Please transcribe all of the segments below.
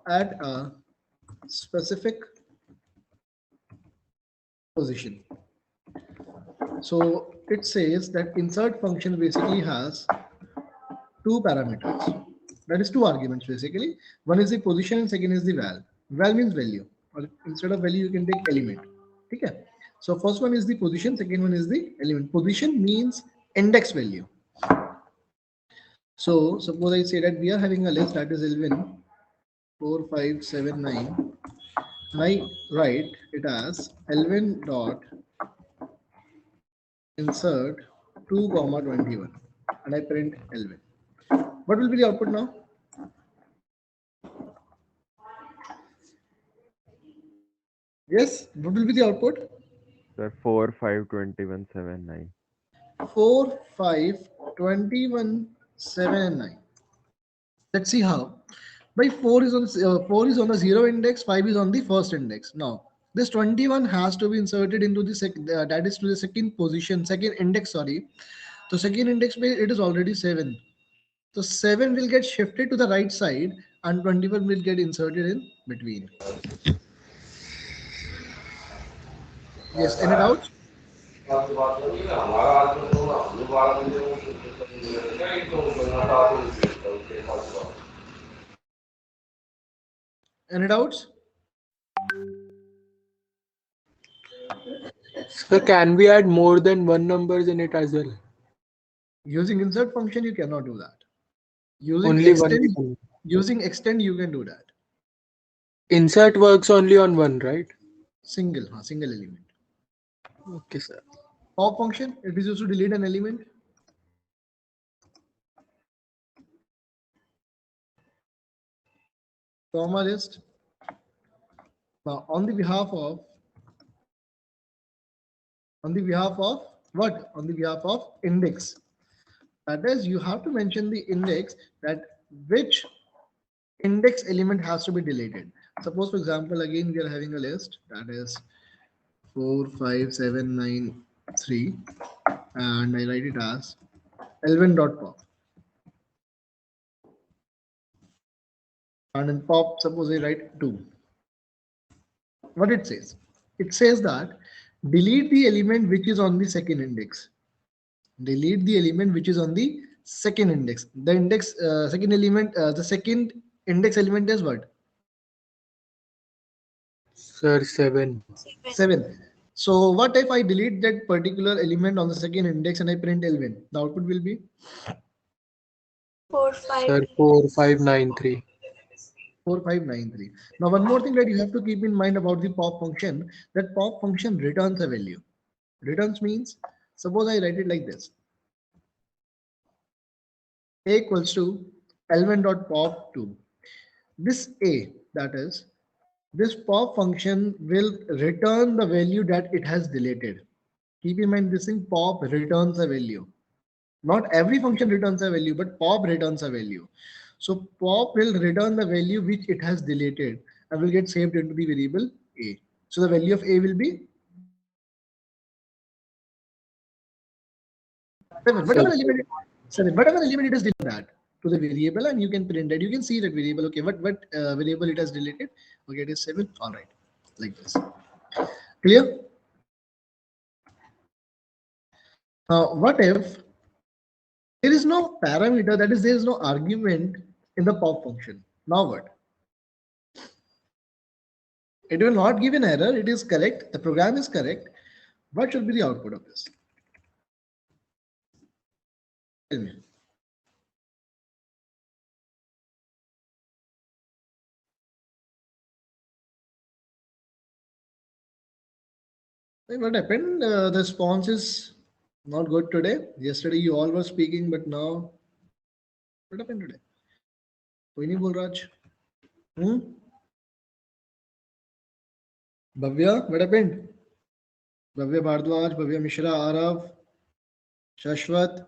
at a specific position. So it says that insert function basically has two parameters. That is two arguments basically. One is the position and second is the val. Val means value. Or instead of value, you can take element. Okay. So first one is the position, second one is the element. Position means index value. So suppose I say that we are having a list that is 11, 4, 5, 7, 9, and I write it as L1 dot insert 2 comma 21 and I print L1. What will be the output now? Yes, what will be the output? Sir, 4, 5, 21, 7, 9. 4, 5, 21, 7 and 9. Let's see how. By 4 is on the zero index, 5 is on the first index. Now this 21 has to be inserted into the that is to the second position, second index, sorry. So second index it is already 7. So 7 will get shifted to the right side and 21 will get inserted in between. Yes, any doubts? Any doubts? So can we add more than one numbers in it as well? Using insert function, you cannot do that. Using Only one. extend, you can do that. Insert works only on one, right? Single element. Okay, sir. Pop function, it is used to delete an element. Comma list. Now, on the behalf of what? On the behalf of index. That is, you have to mention the index, that which index element has to be deleted. Suppose, for example, again we are having a list that is 4, 5, 7, 9, 3, and I write it as L1.pop. And in pop, suppose I write 2. What it says? It says that delete the element which is on the second index. Delete the element which is on the second index. The index second element, the second index element is what? Sir, 7. 7. So what if I delete that particular element on the second index and I print L1? The output will be 4, Sir, 5. 4593. 4593. Now one more thing that you have to keep in mind about the pop function, that pop function returns a value. Returns means, suppose I write it like this. A equals to L1.pop2. This A, that is, this pop function will return the value that it has deleted. Keep in mind this thing, pop returns a value. Not every function returns a value, but pop returns a value. So pop will return the value which it has deleted and will get saved into the variable A. So the value of A will be 7. Sir, Whatever element, 7. Whatever element it has deleted that to the variable, and you can print that. You can see that variable. Okay, what variable it has deleted? Okay, it is 7. All right, like this. Clear? Now, what if there is no parameter, that is, there is no argument in the pop function? Now what? It will not give an error. It is correct. The program is correct. What should be the output of this? Tell me. What happened? The response is not good today. Yesterday you all were speaking, but now what happened today? कोई नहीं बोल रहा आज. Bhavya, what happened? Bhavya Bhardwaj, Bhavya Mishra, Arav, Shashwat.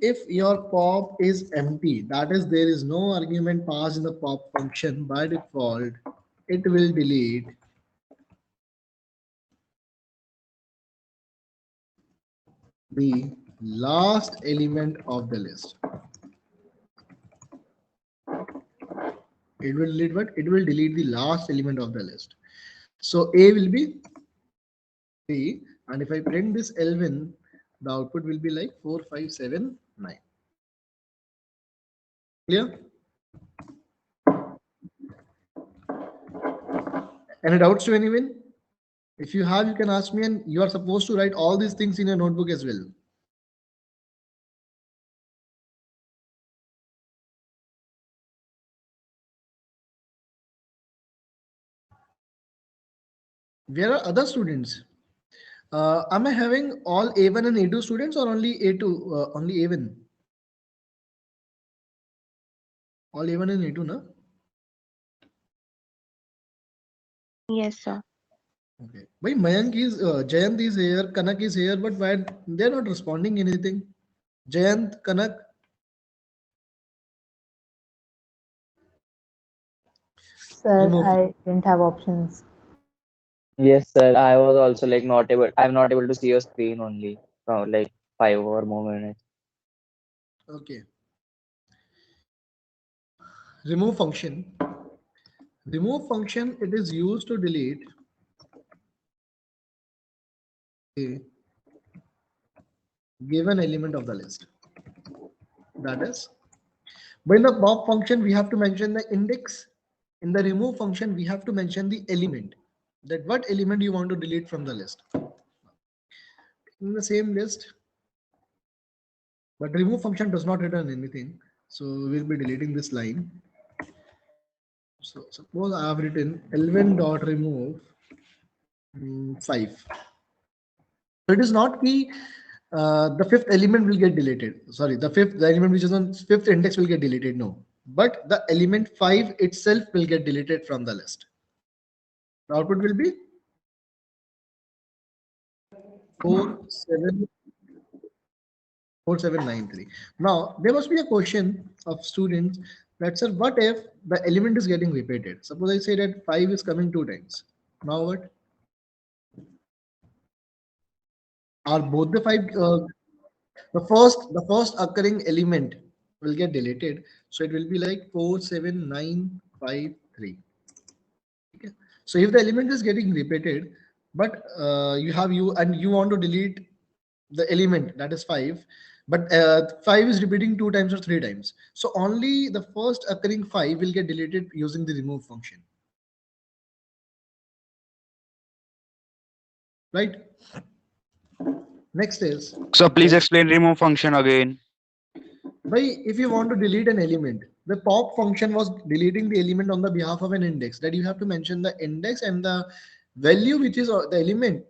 If your pop is empty, that is, there is no argument passed in the pop function, by default it will delete the last element of the list. It will delete what? It will delete the last element of the list. So A will be 3, and if I print this L1, the output will be like 4579. Clear? Any doubts to anyone? If you have, you can ask me, and you are supposed to write all these things in your notebook as well. Where are other students? Am I having all A1 and A2 students, or only A2, only A1? All A1 and A2, no? Yes, sir. Okay. Why Mayank is, Jayant is here, Kanak is here, but why they're not responding anything? Jayant, Kanak, Sir, remove. I didn't have options. Yes, sir. I was also like not able. I'm not able to see your screen only for like 5 or more minutes. Okay. Remove function. Remove function, it is used to delete a given element of the list. That is, but in the pop function, we have to mention the index. In the remove function, we have to mention the element. That what element you want to delete from the list. In the same list, but remove function does not return anything. So we'll be deleting this line. So suppose I have written L1 dot remove 5. So it is not the fifth element will get deleted. Sorry, the element which is on fifth index will get deleted. No, but the element 5 itself will get deleted from the list. The output will be 4793. Now there must be a question of students that, sir, what if the element is getting repeated? Suppose I say that 5 is coming 2 times. Now what? Are both the 5 the first occurring element will get deleted, so it will be like 47953. Okay. So if the element is getting repeated, but you want to delete the element, that is 5, but 5 is repeating 2 times or 3 times, so only the first occurring 5 will get deleted using the remove function, right? Next is, So please explain remove function again. by if you want to delete an element, the pop function was deleting the element on the behalf of an index, that you have to mention the index, and the value which is the element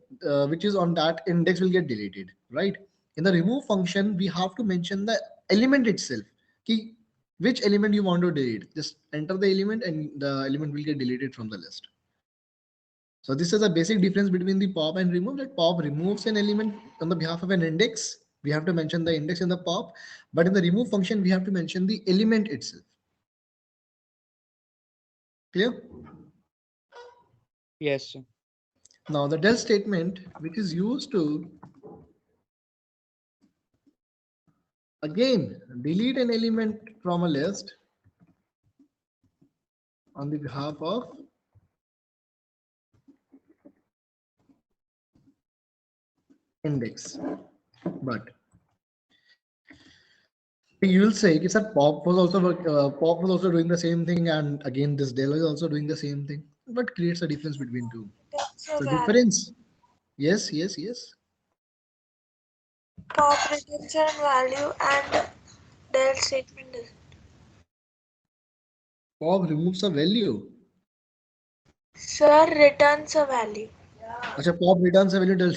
which is on that index will get deleted, right? In the remove function, we have to mention the element itself. Key, which element you want to delete, just enter the element and the element will get deleted from the list. So this is a basic difference between the pop and remove. That pop removes an element on the behalf of an index. We have to mention the index in the pop, but in the remove function, we have to mention the element itself. Clear? Yes, sir. Now the del statement, which is used to again delete an element from a list on the behalf of index. But you will say, sir, pop was also doing the same thing, and again this del is also doing the same thing. What creates a difference between two? So The that difference. Yes, yes, yes. pop returns an value and del statement does. Pop removes a value. Sir returns a value. Acha, pop returns a value, del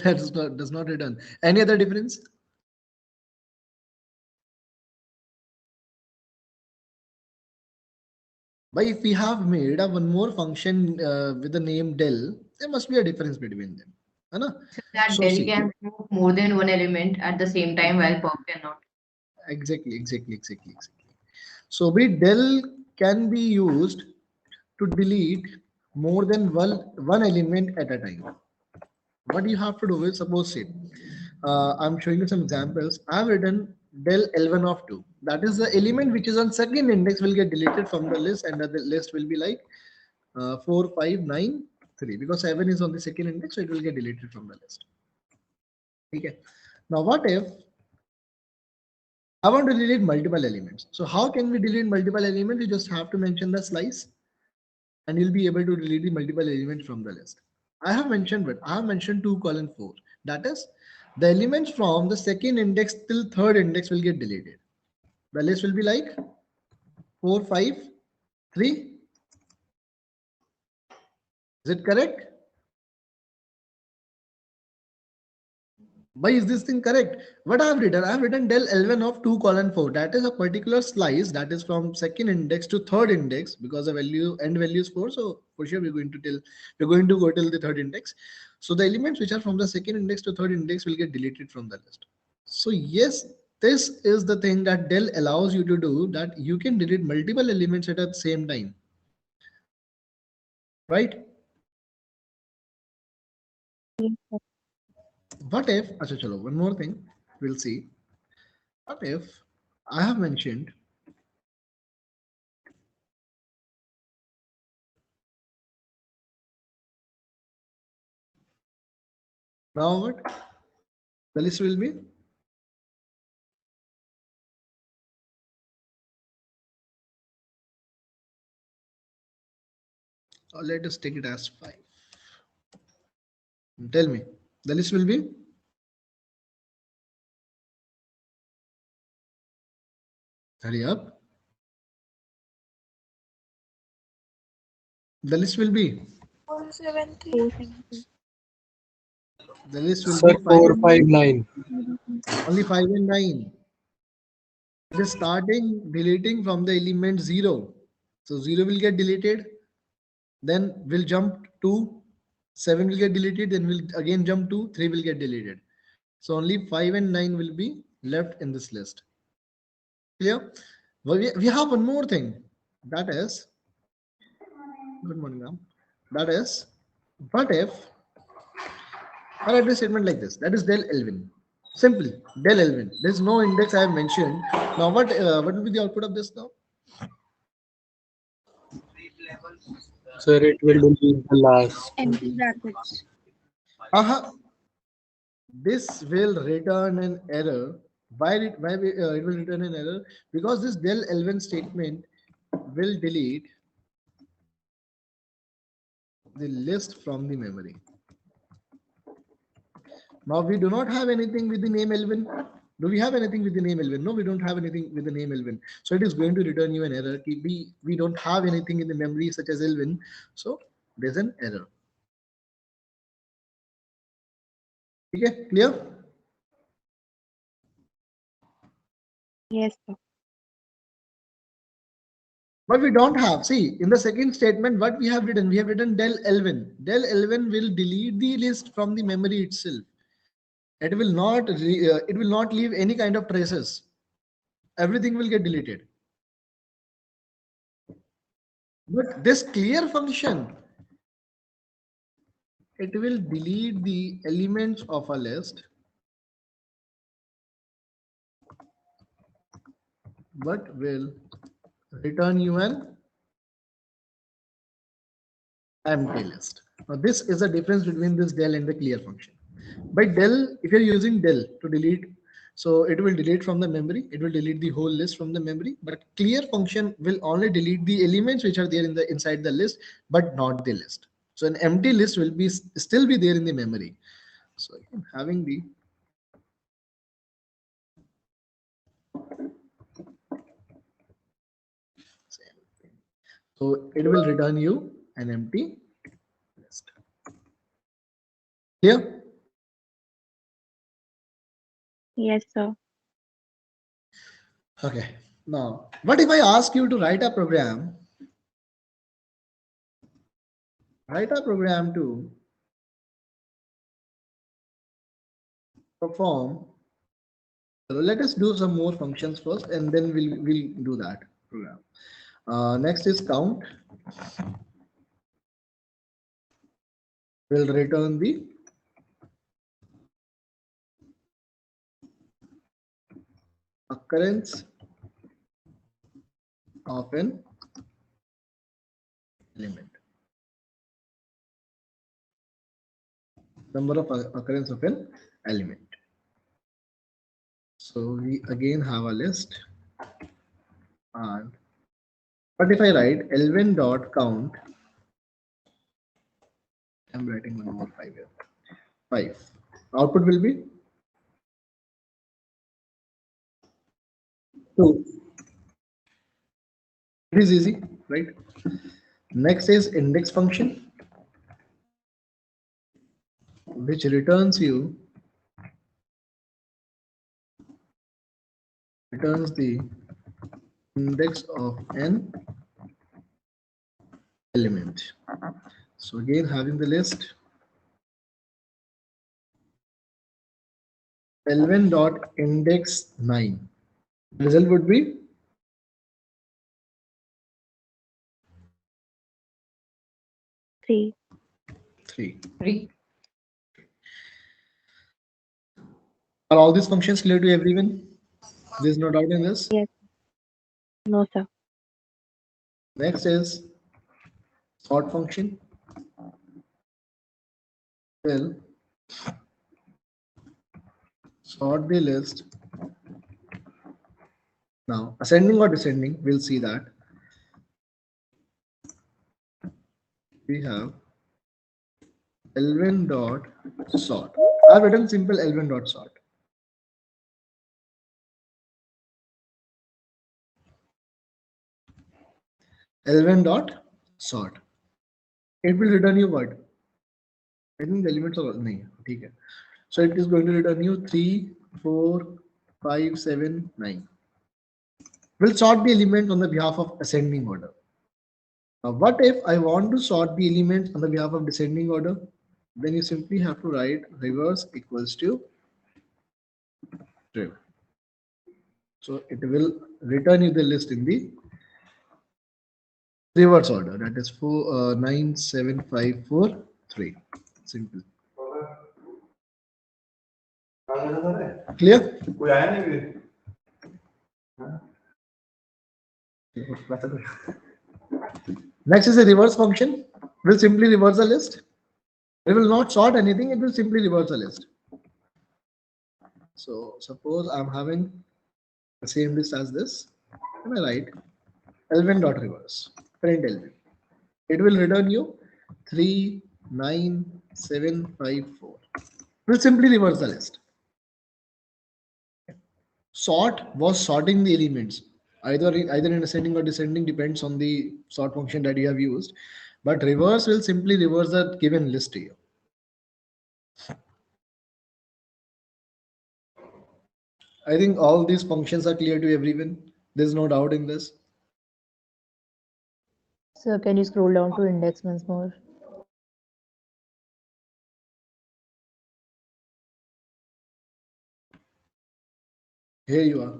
does not return. Any other difference? But if we have made a one more function with the name del, there must be a difference between them. है ना? So that So del see, can remove more than one element at the same time while pop cannot. exactly. So we del can be used to delete more than one element at a time. What you have to do is, suppose say I'm showing you some examples. I've written del L1 of 2. That is the element which is on second index will get deleted from the list, and the list will be like 4, 5, 9, 3, because 7 is on the second index, so it will get deleted from the list. Okay. Now, what if I want to delete multiple elements? So how can we delete multiple elements? You just have to mention the slice, and you'll be able to delete the multiple elements from the list. I have mentioned, but I have mentioned 2:4. That is, the elements from the second index till third index will get deleted. The list will be like 4, 5, 3. Is it correct? Why is this thing correct? What I have written? I have written del L1 of 2:4. That is a particular slice that is from second index to third index, because the value end value is 4. So for sure we're going to go till the third index. So the elements which are from the second index to third index will get deleted from the list. So yes, this is the thing that del allows you to do, that you can delete multiple elements at the same time. Right? What if, acha chalo, one more thing we'll see. What if I have mentioned now what the list will be? Or let us take it as 5. Tell me, the list will be? Hurry up. The list will be? 473. The list will Sir, be 5 4, and 5, 9. 9. Only 5 and 9. It is starting deleting from the element 0. So 0 will get deleted. Then we'll jump to 7 will get deleted. Then we'll again jump to 3 will get deleted. So only 5 and 9 will be left in this list. Clear? Well, we have one more thing. That is, good morning, ma'am. That is, what if I write a statement like this? That is del L1. Simple, del L1. There is no index I have mentioned. Now, what will be the output of this now? Sir, it will delete the last. Empty brackets. This will return an error. It will return an error? Because this del L1 statement will delete the list from the memory. Now we do not have anything with the name Elvin. Do we have anything with the name Elvin? No, we don't have anything with the name Elvin. So it is going to return you an error. We don't have anything in the memory such as Elvin. So there's an error. Okay, clear? Yes, sir. But we don't have. See, in the second statement, what we have written del Elvin. Del Elvin will delete the list from the memory itself. It will not leave any kind of traces. Everything will get deleted. But this clear function, it will delete the elements of a list, but will return you an empty list. Now this is the difference between this del and the clear function. By del, if you're using del to delete, so it will delete from the memory, it will delete the whole list from the memory, but clear function will only delete the elements which are there in the inside the list, but not the list. So an empty list will be still be there in the memory. So having the same thing. So it will return you an empty list. Clear? Yes, sir. Okay. Now, what if I ask you to write a program? Write a program to perform. So let us do some more functions first, and then we'll do that program. Next is count. Will return the occurrence of an element. Number of occurrence of an element. So we again have a list, and but if I write L1 dot count, I'm writing one more 5 here. 5. Output will be 2. It is easy, right? Next is index function, which returns the index of an element. So again, having the list L1 dot index 9. Result would be 3. 3. 3. Are all these functions clear to everyone? There's no doubt in this. Yes. No, sir. Next is sort function. Will sort the list. Now, ascending or descending, we'll see that. We have L1 dot sort. I've written simple L1 dot sort. L1 dot sort. It will return you what? I think the elements are nahi, theek hai. So it is going to return you 3, 4, 5, 7, 9. We'll sort the elements on the behalf of ascending order. Now, what if I want to sort the elements on the behalf of descending order? Then you simply have to write reverse equals to rev. So it will return you the list in the reverse order. That is 4, 9, 7, 5, 4, 3. Simple. Clear? Next is a reverse function. Will simply reverse the list. It will not sort anything. It will simply reverse the list. So suppose I'm having the same list as this, and I write L1 dot reverse. Print L1. It will return you 3, 9, 7, 5, 4. It will simply reverse the list. Sort was sorting the elements, either in ascending or descending, depends on the sort function that you have used. But reverse will simply reverse the given list here. I think all these functions are clear to everyone. There's no doubt in this. So can you scroll down to index once more? Here you are.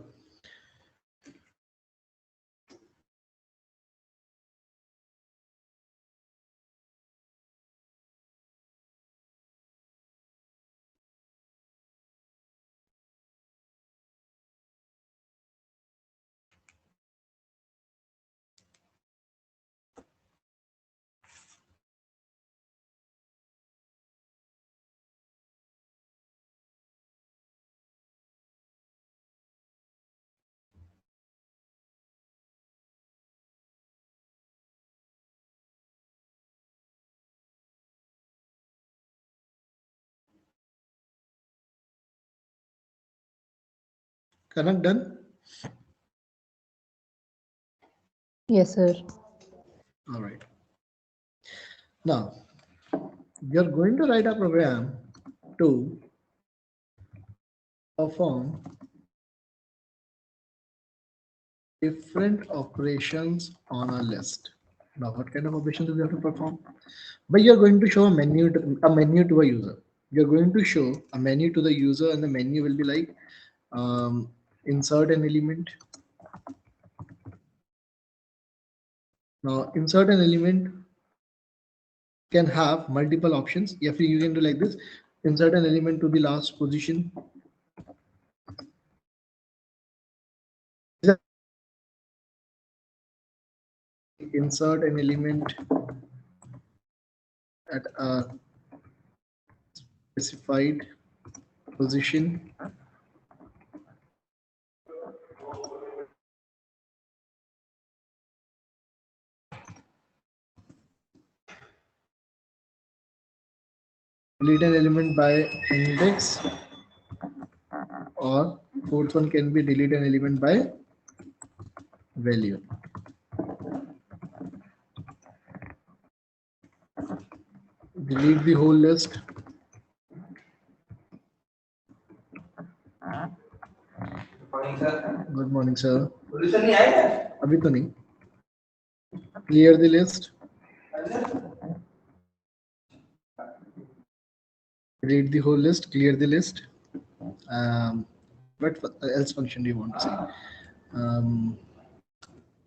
Connect done. Yes, sir. All right. Now, you're going to write a program to perform different operations on a list. Now, what kind of operations do we have to perform? But you're going to show a menu to a user. You're going to show a menu to the user, and the menu will be like insert an element. Now, insert an element can have multiple options. If you can do like this, insert an element to the last position. insert an element at a specified position delete an element by index, or fourth one can be delete an element by value. Delete the whole list. Good morning, sir. अभी तो नहीं. Clear the list. Delete the whole list. Clear the list. What else function do you want to say?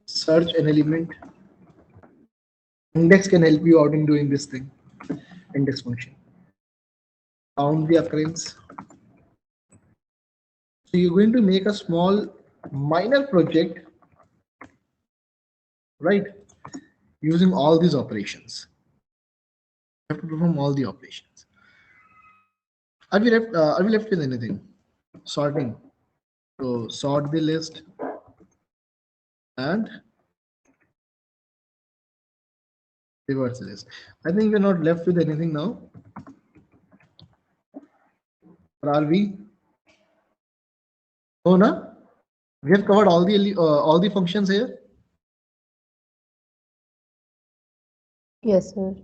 Search an element. Index can help you out in doing this thing. Index function. Count the occurrence. So you're going to make a small minor project, right? Using all these operations. You have to perform all the operations. Are we left with anything? Sorting. So sort the list and reverse the list. I think we're not left with anything now. Or are we? Oh, no? We have covered all the functions here. Yes, sir.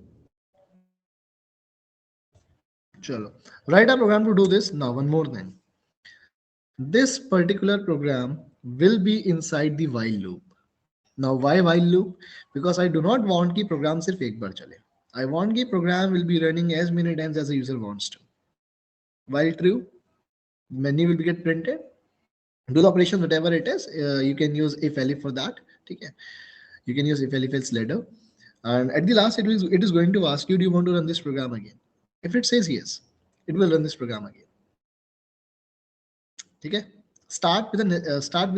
Chalo. Write a program to do this. Now, one more thing. This particular program will be inside the while loop. Now, why while loop? Because I do not want the program sirf ek bar chale. I want the program will be running as many times as the user wants to. While true, menu will get printed. Do the operation, whatever it is. You can use if elif for that. Okay. You can use if elif else later. And at the last, it is going to ask you, do you want to run this program again? If it says yes, it will run this program again. Okay. Start with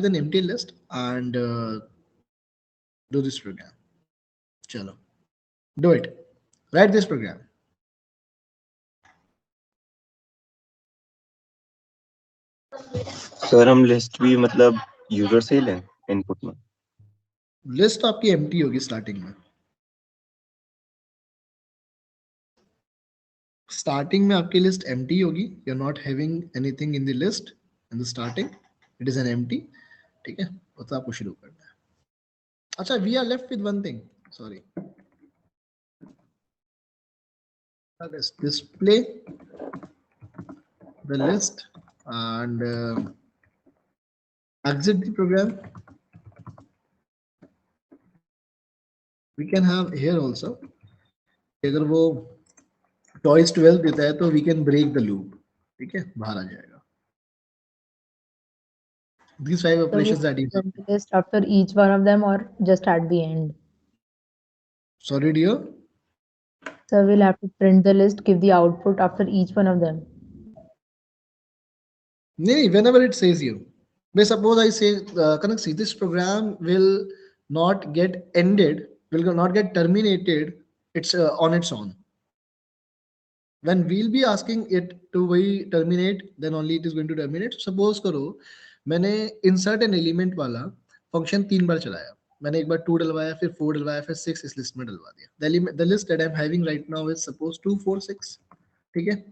an empty list and do this program. Chalo. Do it. Write this program. Sir हम list भी मतलब user से ही लें input में. List आपकी empty होगी starting में. Starting में आपकी लिस्ट एम्प्टी होगी. You are not having anything in the list in the starting. It is an empty. ठीक है. तो आपको शुरू करना है. अच्छा, we are left with one thing. Sorry. Let's display the list and exit the program. We can have here also. अगर वो choice 12 देता है तो we can break the loop. ठीक है, बाहर आ जाएगा. These 5 operations that you Print the list after each one of them or just at the end? Sorry, dear. So we'll have to print the list, give the output after each one of them. नहीं, whenever it says you. May suppose I say, Kanak, see, this program will not get ended, will not get terminated. It's on its own. When we'll be asking it to terminate, then only it is going to terminate. Suppose करो मैंने insert an element वाला function 3 बार चलाया. मैंने एक बार 2 डलवाया, फिर 4 डलवाया, फिर 6 इस list में डलवा दिया. The list that I'm having right now is suppose 2, 4, 6. ठीक है.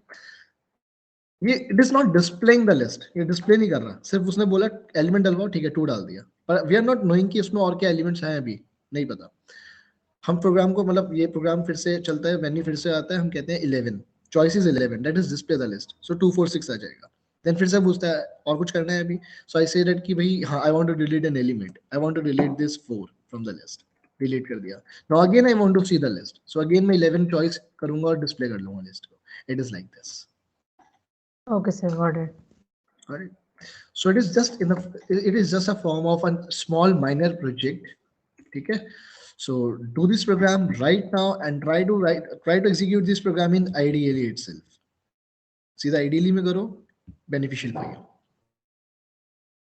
ये it is not displaying the list. ये display नहीं कर रहा. सिर्फ उसने बोला element डलवाओ, ठीक है, 2 डाल दिया. पर we are not knowing कि उसमें और क्या elements हैं अभी नहीं पता. हम प्रोग्राम को मतलब ये प्रोग्राम फिर से चलता है, वेन्यू फिर से आता है, हम कहते हैं 11. Choice is 11. That is display the list. So 2, 4, 6 आ जाएगा. Then फिर से पूछता है और कुछ करना है अभी. So I say that कि भाई हाँ, I want to delete an element. I want to delete this 4 from the list. Delete कर दिया. Now again I want to see the list. So again मैं 11 choice करूँगा और display कर लूँगा list को. It is like this. Okay, sir, got it. Right. So it is just a form of a small minor project. Okay. So do this program right now and try to execute this program in ideally itself. See the ideally में करो, beneficial for you.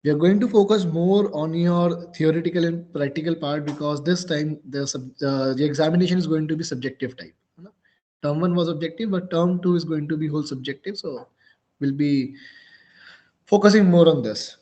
We are going to focus more on your theoretical and practical part because this time the examination is going to be subjective type. है ना? Term 1 was objective, but term 2 is going to be whole subjective. So we'll be focusing more on this.